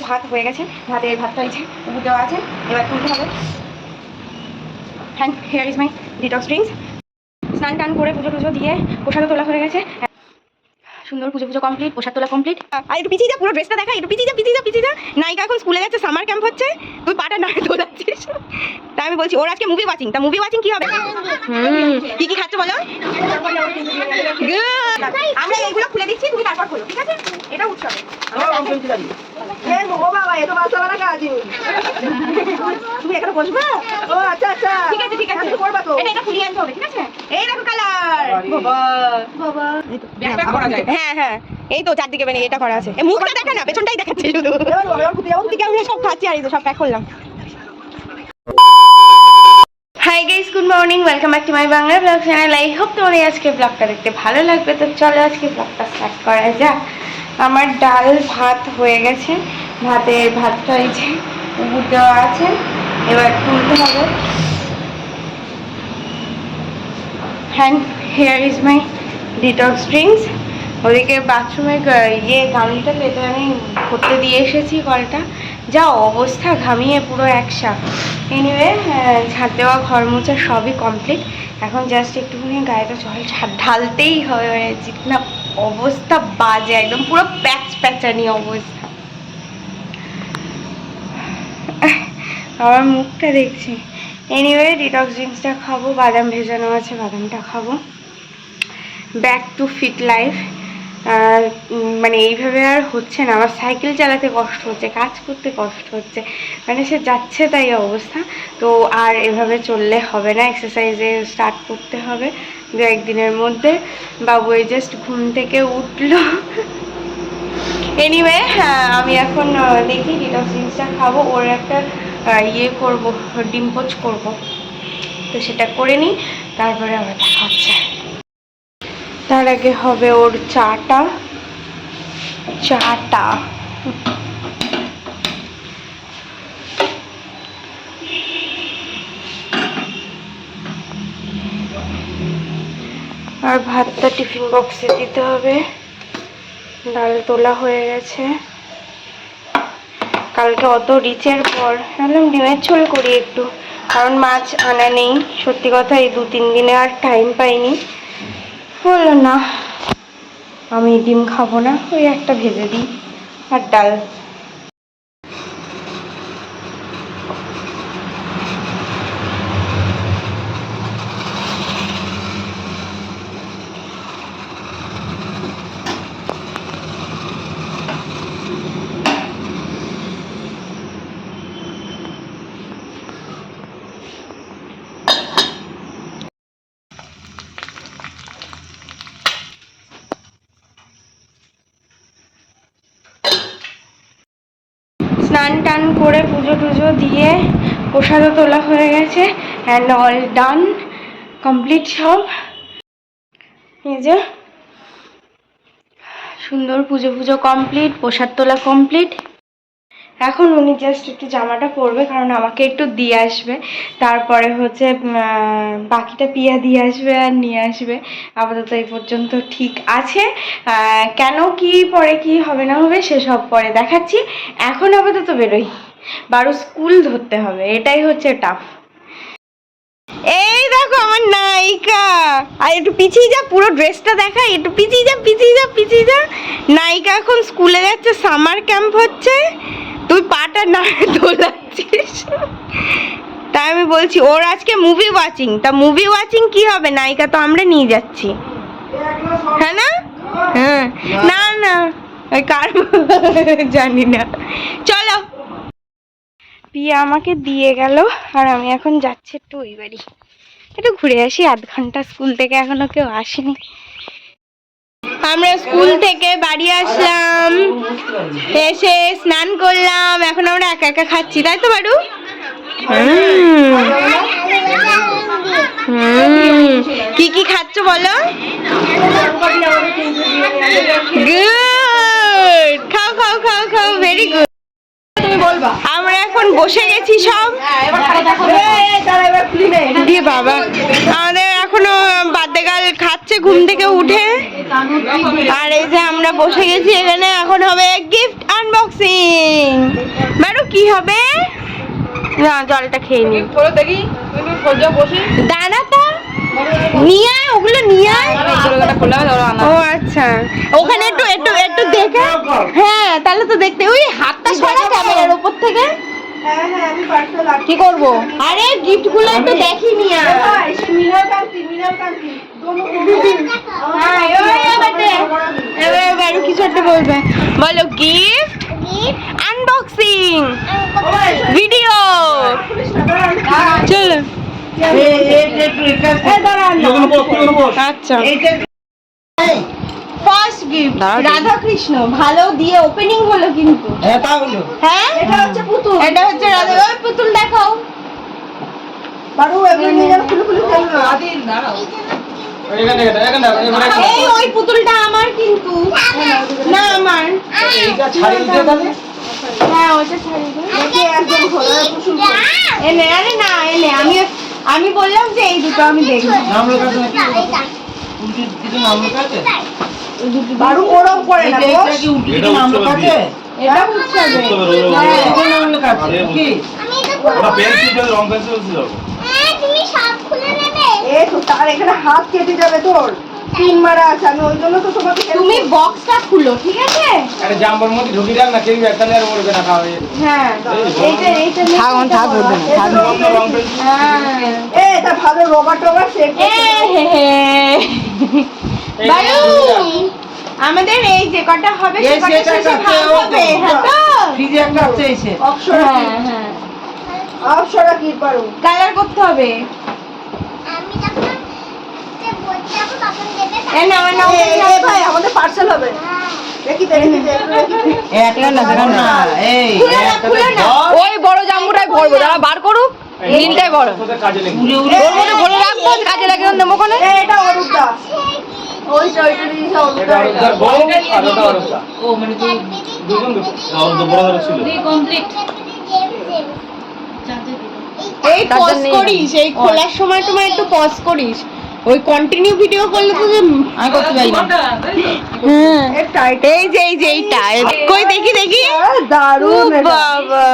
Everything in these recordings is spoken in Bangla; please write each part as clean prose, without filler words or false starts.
ভাত হয়ে গেছে, ভাতটা এই যে উপর দেওয়া আছে, এবার তুলতে হবে। Hand hair is my detox drinks. স্নান টান করে পুজো টুজো দিয়ে প্রসাদও তোলা হয়ে গেছে, সুন্দর পুজো কমপ্লিট, প্রসাদ তোলা কমপ্লিট। আর একটু পিছিয়ে যা, পুরো ড্রেসটা দেখা, একটু পিছিয়ে যা। নায়িকা এখন স্কুলে যাচ্ছে, সামার ক্যাম্প হচ্ছে, তুই পাটা না তোলাচ্ছিস। তাই আমি বলছি ওর আজকে মুভি ওয়াচিং, তা মুভি ওয়াচিং কি হবে? কি খাচ্ছ বলো? আমরা এইগুলো খুলে দিচ্ছি, তুমি তারপর খোলো, ঠিক আছে? এটা উৎসবে তুমি এখানে বসবে? ও আচ্ছা আচ্ছা, ঠিক আছে করবা তো, এটা খুলিয়ে আনতে হবে, ঠিক আছে? এই দেখো কালার, বাবা হ্যাঁ এই তো চারদিকে বেনে এটা করা আছে, মুখটা দেখা না, পেছনটাই দেখাচ্ছে শুধু। আমরা সব খাচ্ছি আর এই তো সব প্যাক করলাম। Hi guys, good morning, welcome back to my Bangla blog channel. I hope তোমার আজকে ব্লগটা দেখতে ভালো লাগবে। তো চলো আজকে ব্লগটা স্টার্ট করা যাক। আমার ডাল ভাত হয়ে গেছে, ভাতটা এই যে উপর দেওয়া আছে, এবার তুলতে হবে। Hand hair is my detox drinks. ওদিকে বাথরুমের গামলিটা পেতে আমি করতে দিয়ে এসেছি কলটা, যা অবস্থা, ঘামিয়ে পুরো একসা। এনিওয়ে ঝাঁট দেওয়া, ঘর মোছা সবই কমপ্লিট। এখন জাস্ট একটুখানি গায়েটা জল ঢালতেই হয়েছে না, অবস্থা বাজে, একদম পুরো প্যাচানি অবস্থা। আমার মুখটা দেখছি। এনিওয়ে ডিটক্স ড্রিঙ্কসটা খাবো, বাদাম ভেজানো আছে, বাদামটা খাবো। Back to fit life. মানে এইভাবে আর হচ্ছে না, আমার সাইকেল চালাতে কষ্ট হচ্ছে, কাজ করতে কষ্ট হচ্ছে, মানে সে যাচ্ছে তাই অবস্থা। তো আর এভাবে চললে হবে না, এক্সারসাইজে স্টার্ট করতে হবে 2-1 দিনের মধ্যে। বাবু এই জাস্ট ঘুম থেকে উঠলো। এনিওয়ে আমি এখন দেখি ডিটক্স ড্রিঙ্কসটা খাবো, ওর একটা করবো, ডিম পোচ করবো, তো সেটা করে নিই, তারপরে আবার দেখা হচ্ছে। তার আগে হবে ওর চাটা। আর ভাতটা টিফিন বক্সে দিতে হবে। ডাল তোলা হয়ে গেছে, কালকে অত রিচের পর ভাবলাম ডিমের ঝোল করি একটু, কারণ মাছ আনা নেই। সত্যি কথা এই 2-3 দিনে আর টাইম পাইনি, বললো না আমি ডিম খাবো না, ওই একটা ভেজে দিই আর ডাল। স্নান টান করে পুজো টুজো দিয়ে প্রসাদও তোলা হয়ে গেছে, অ্যান্ড অল ডান, কমপ্লিট সব। এই যে সুন্দর পুজো কমপ্লিট, প্রসাদ তোলা কমপ্লিট। এখন উনি জাস্ট একটু জামাটা পরবে, কারণ আমাকে একটু দিয়ে আসবে, তারপরে হচ্ছে বাকিটা পিয়া দিয়ে আসবে আর নিয়ে আসবে। আপাতত এই পর্যন্ত ঠিক আছে। কেন কি পরে কি হবে না হবে সেসব পরে দেখাচ্ছি, এখন আপাতত বেরোই, বারো স্কুল ধরতে হবে, এটাই হচ্ছে টাফ। এই দেখো আমার নায়িকা, আর একটু পিছিয়ে যা, পুরো ড্রেসটা দেখা, একটু পিছিয়ে যা। নায়িকা এখন স্কুলে যাচ্ছে, সামার ক্যাম্প হচ্ছে, তুই পাটা না তোলাচ্ছিস। তাই আমি বলছি ওর আজকে মুভি ওয়াচিং, তা মুভি ওয়াচিং কি হবে, নায়িকা তো আমরা নিয়ে যাচ্ছি, হ্যাঁ না? হ্যাঁ না ওই কার জানি না। চলো, পিয়া আমাকে দিয়ে গেল, আর আমি এখন যাচ্ছি একটু ওই বাড়ি, একটু ঘুরে আসি। 1/2 ঘন্টা স্কুল থেকে এখনো কেউ আসেনি। আমরা স্কুল থেকে বাড়ি আসলাম, এসে স্নান করলাম, এখন আমরা একা খাচ্ছি, তাই তো বাড়ু? কি খাচ্ছ বলো? গুড, খাও, ভেরি গুড। আমরা এখন বসে গেছি সব, দিয়ে বাবা আমাদের এখনো বার্থডে গার্ল খাচ্ছে ঘুম থেকে উঠে, আর এই যে আমরা বসে গেছি এখানে, এখন হবে গিফট আনবক্সিং। কি হবে? না জলটা খেয়ে নি। দেখি সোজা বসি দাঁড়া তো, নিয়ে আয় ওগুলো নিয়ে আয়। ও আচ্ছা, ওখানে একটু একটু একটু দেখে। হ্যাঁ তাহলে তো দেখতে, ওই হাতটা সরা ক্যামেরার উপর থেকে। কি করব? আরে গিফট গুলো একটু দেখি নিয়ে আয়। হ্যাঁ এবার বারু কিছু একটা বলবে, বলো। গিফট আনবক্সিং ভিডিও চলো। আচ্ছা ফার্স্ট গিফট রাধা কৃষ্ণ, ভালো দিয়ে ওপেনিং হলো কিন্তু। হ্যাঁ এটা হচ্ছে পুতুল, এটা হচ্ছে রাধা। ওই পুতুল দেখাও বারু, এগুলো নিয়ে যাও, খুলে খুলে ফেলবে। আদিল দাঁড়াও, এই ওই পুতুলটা আমার কিন্তু না, আমার এইটা ছাড়িয়ে দিতে হবে। হ্যাঁ ওটা ছাড়িয়ে দাও, দেখি একদম ঘোড়া পুতুল এনে। আরে না এনে, আমি বললাম যে এই দুটো আমি দেখব। নাম লেখা আছে নাকি? উল্টি দিতে নাম লেখা আছে বারু, ওরম করে না। এটা কি উল্টি দিতে নাম লেখা আছে? এটা উৎসবে হ্যাঁ এটা নাম লেখা আছে কি? আমি এটা ওটা পেন্সিল রং পেন্সিল ছিল। তুমি সব খুলে নেবে? এই তো তার এখানে হাত কেটে যাবে তোর, পিন মারা আছে। আমি ওই জন্য তো তোমাকে, তুমি বক্সটা খুলো ঠিক আছে? আরে জাম্বর মধ্যে ঢুকি দাও না, কেউ একটা নিয়ে মরবে না খাওয়া। হ্যাঁ এইটা থাক বলবে না, থাক রং পেন্সিল। হ্যাঁ এটা ভালো রবার টবার সেট। বারু আমাদের এই যে কটা হবে সে কটা শেষে ভাগ হবে। হ্যাঁ তো ফ্রিজে একটা আছে এসে অপশরা। হ্যাঁ অপশরা কি পারো কালার করতে হবে। আমি যখন বলতে যাব তখন দেবে। এই ভাই আমাদের পার্সেল হবে। দেখি একটা না, এই ওই বড় জাম্বুটাই ভরবো, দাঁড়া বার করুক। নীলটাই বড় কাজে লাগে, ওর মধ্যে ভরে রাখবো, কাজে লাগে দেবো ওখানে। এটা অরুদা, ওইটা দিয়ে যাও। এটা বড় আর ওটা অরুদা। ও মানে দুজন অরুদা বড় ধরে ছিল। কমপ্লিট। এই পজ করিস, এই খোলার সময় তোমার একটু পজ করিস। ওই কন্টিনিউ ভিডিও করলে তো আমি করতে পারি না। হ্যাঁ এই যে এইটা কই দেখি দেখি, দারুণ বাবা।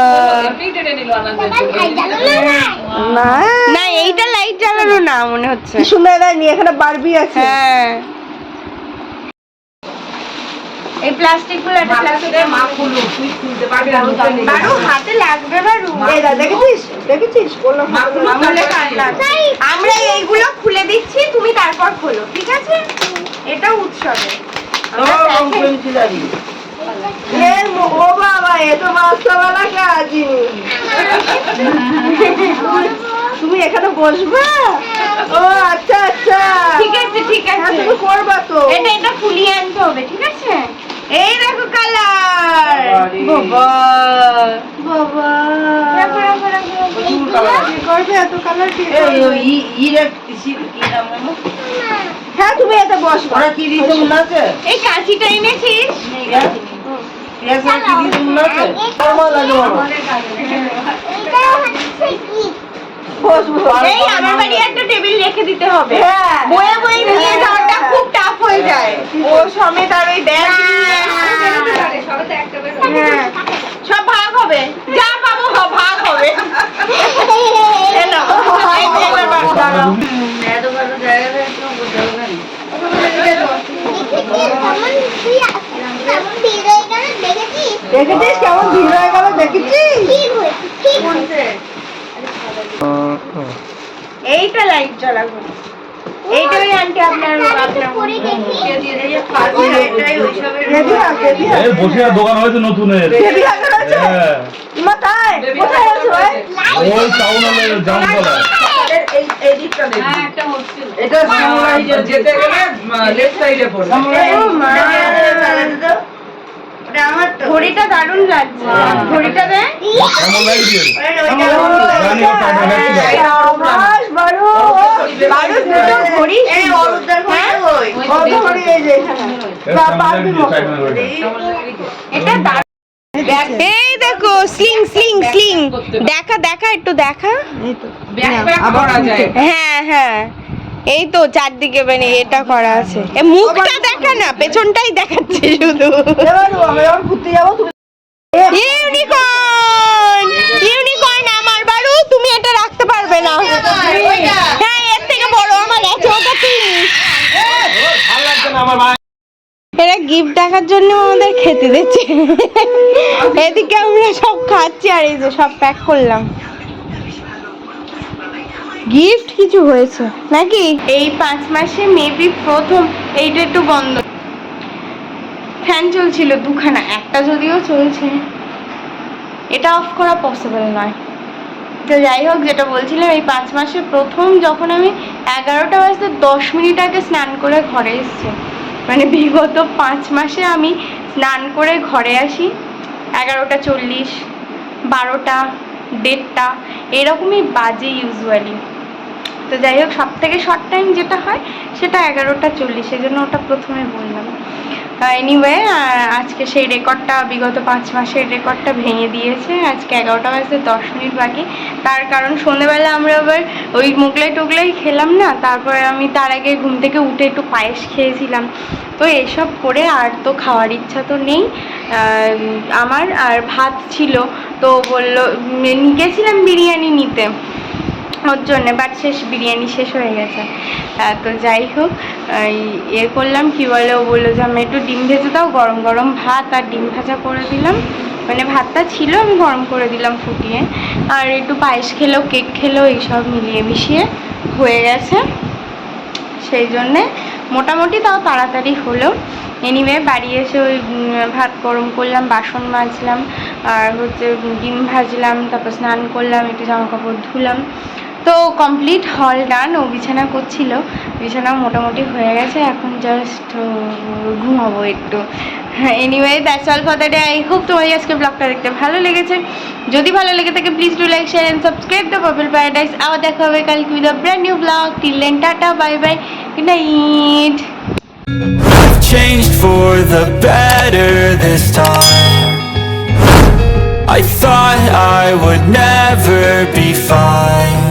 না এইটা লাইট জ্বালানো না মনে হচ্ছে। কি সুন্দর দেয়নি, এখানে বারবি আছে। হ্যাঁ এই প্লাস্টিক গুলো, এটা প্লাস্টিকের মা খুলো, তুই খুলতে পারবি না। বারু হাতে লাগবে বারু। এই দেখেছিস বললাম আমরা এইগুলো খুলে দিচ্ছি, তুমি তারপর খোলো ঠিক আছে? এটা উৎসবে ও বাবা, এ তো বাচ্চাওয়ালা কাজ। তুমি এখানে বসবা? ও আচ্ছা আচ্ছা ঠিক আছে ঠিক আছে, তুমি করবা তো। এটা ফুলিয়ে আনতে হবে ঠিক আছে? এই দেখো কালার, বাবা বাবা করবে এত কালার কি? হ্যাঁ তুমি এতে বসো। ওরা কি দিতে মনে আছে? এই কাঁচিটা এনেছিস? এই আমার বাড়ি একটা টেবিল রেখে দিতে হবে, বয়ে বয়ে নিয়ে যাওয়াটা খুব টাফ হয়ে যায়। ও সমেত আর ওই ব্যাগ সব ভাগ হবে, যা পাবো ভাগ হবে। দেখেছিস কেমন ভিড় হয়ে গেল? দেখেছিস এইটা লাইট জ্বালাবো, এইটাই আন্টি আপনার বসে দোকান হয়েছে নতুনের। ঘড়িটা দারুণ লাগছে, ঘড়িটা দেখ এই দেখো স্লিং স্লিং স্লিং, দেখা দেখা একটু দেখা। হ্যাঁ হ্যাঁ এই তো চারদিকে মানে এটা করা আছে। মুখটা দেখা না, পেছনটাই দেখাচ্ছে শুধু। ইউনিকর্ন দেখার জন্য আমাদের খেতে দিচ্ছে। এদিকে আমরা সব খাচ্ছি আর এই যে সব প্যাক করলাম। গিফট কিছু হয়েছে নাকি? এই 5 মাসে মেবি প্রথম। এইটা একটু বন্ধ, ফ্যান চলছিল দুখানা, একটা যদিও চলছে, এটা অফ করা পসিবল নয়। তো যাই হোক, যেটা বলছিলাম, এই 5 মাসে প্রথম যখন আমি 11টা বাজতে 10 মিনিট আগে স্নান করে ঘরে এসেছি। মানে বিগত 5 মাসে আমি স্নান করে ঘরে আসি 11টা 40, 12টা, 1:30 এরকমই বাজে ইউজুয়ালি। তো যাই হোক, সব থেকে শর্ট টাইম যেটা হয় সেটা 11টা 40, সেই জন্য ওটা প্রথমে বললাম। এনিওয়ে, আজকে সেই রেকর্ডটা, বিগত 5 মাসের রেকর্ডটা ভেঙে দিয়েছে। আজকে 11টা বাজতে 10 মিনিট বাকি। তার কারণ সন্ধ্যেবেলা আমরা আবার ওই মোগলাই টোগলাই খেলাম না, তারপরে আমি তার আগে ঘুম থেকে উঠে একটু পায়েস খেয়েছিলাম। তো এসব করে আর তো খাওয়ার ইচ্ছা তো নেই আমার। আর ভাত ছিল, তো বললো, গেছিলাম বিরিয়ানি নিতে ওর জন্য, বাট বিরিয়ানি শেষ হয়ে গেছে। তো যাই হোক, এ করলাম, কি বলে, ও বললো যে আমি একটু ডিম ভেজে দাও, গরম গরম ভাত আর ডিম ভাজা করে দিলাম। মানে ভাতটা ছিল, আমি গরম করে দিলাম ফুটিয়ে। আর একটু পায়েস খেলো, কেক খেলো, এইসব মিলিয়ে মিশিয়ে হয়ে গেছে। সেই জন্যে মোটামুটি তাও তাড়াতাড়ি হলো। এনিওয়ে, বাড়ি এসে ওই ভাত গরম করলাম, বাসন মাজলাম, আর হচ্ছে ডিম ভাজলাম, তারপর স্নান করলাম, একটু জামা কাপড় ধুলাম। তো কমপ্লিট, হল ডান। ও বিছানা করছিল, বিছানা মোটামুটি হয়ে গেছে, এখন জাস্ট ঘুমাবো একটু। Anyway, that's all for the day. I hope তোমার আজকে ব্লগটা দেখতে ভালো লেগেছে। যদি ভালো লেগে থাকে, please do like, share and subscribe the Purple Paradise. আবার দেখা হবে কালকে with a brand new blog. Till then, tata, bye bye, good night. I've changed for the better this time. I thought I would never be fine.